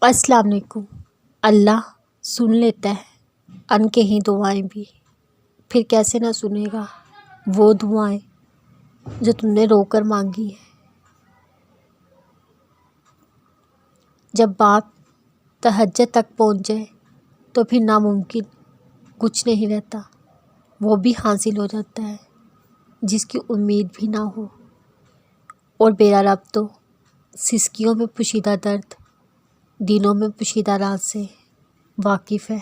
السلام علیکم۔ اللہ سن لیتا ہے ان کہیں دعائیں بھی، پھر کیسے نہ سنے گا وہ دعائیں جو تم نے رو کر مانگی ہیں۔ جب بات تہجد تک پہنچ جائے تو پھر ناممکن کچھ نہیں رہتا، وہ بھی حاصل ہو جاتا ہے جس کی امید بھی نہ ہو۔ اور میرا رب تو سسکیوں میں پوشیدہ درد، دنوں میں پوشیدہ راز سے واقف ہے۔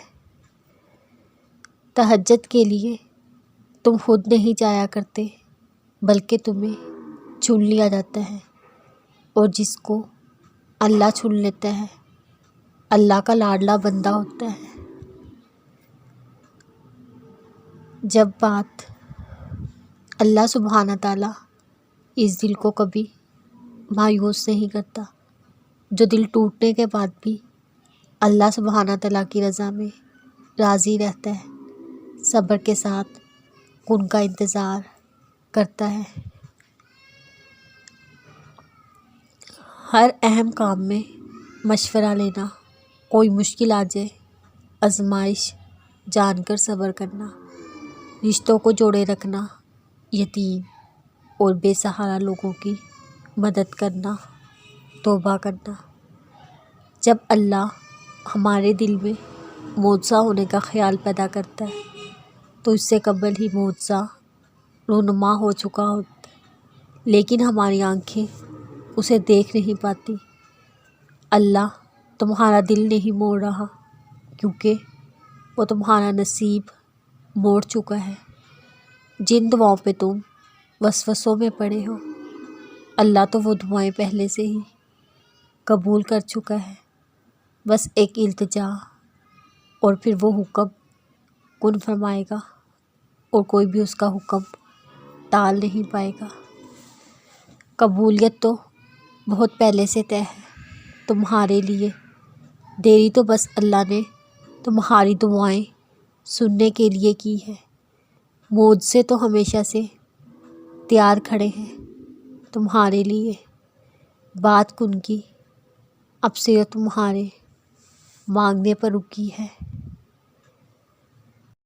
تہجد کے لیے تم خود نہیں جایا کرتے بلکہ تمہیں چن لیا جاتا ہے، اور جس کو اللہ چن لیتا ہے اللہ کا لاڈلا بندہ ہوتا ہے۔ جب بات اللہ سبحانہ تعالیٰ اس دل کو کبھی مایوس نہیں کرتا، جو دل ٹوٹنے کے بعد بھی اللہ سبحانہ تعالیٰ کی رضا میں راضی رہتا ہے، صبر کے ساتھ ان کا انتظار کرتا ہے۔ ہر اہم کام میں مشورہ لینا، کوئی مشکل آ جائے آزمائش جان کر صبر کرنا، رشتوں کو جوڑے رکھنا، یتیم اور بے سہارا لوگوں کی مدد کرنا، توبہ کرنا۔ جب اللہ ہمارے دل میں معجزہ ہونے کا خیال پیدا کرتا ہے تو اس سے قبل ہی معجزہ رونما ہو چکا ہوتا ہے، لیکن ہماری آنکھیں اسے دیکھ نہیں پاتی۔ اللہ تمہارا دل نہیں موڑ رہا کیونکہ وہ تمہارا نصیب موڑ چکا ہے۔ جن دعاؤں پہ تم وسوسوں میں پڑے ہو، اللہ تو وہ دعائیں پہلے سے ہی قبول کر چکا ہے، بس ایک التجا اور پھر وہ حکم کن فرمائے گا، اور کوئی بھی اس کا حکم ٹال نہیں پائے گا۔ قبولیت تو بہت پہلے سے طے ہے تمہارے لیے، دیری تو بس اللہ نے تمہاری دعائیں سننے کے لیے کی ہے۔ معجزے تو ہمیشہ سے تیار کھڑے ہیں تمہارے لیے، بات کن کی اب سے تمہارے مانگنے پر رکی ہے۔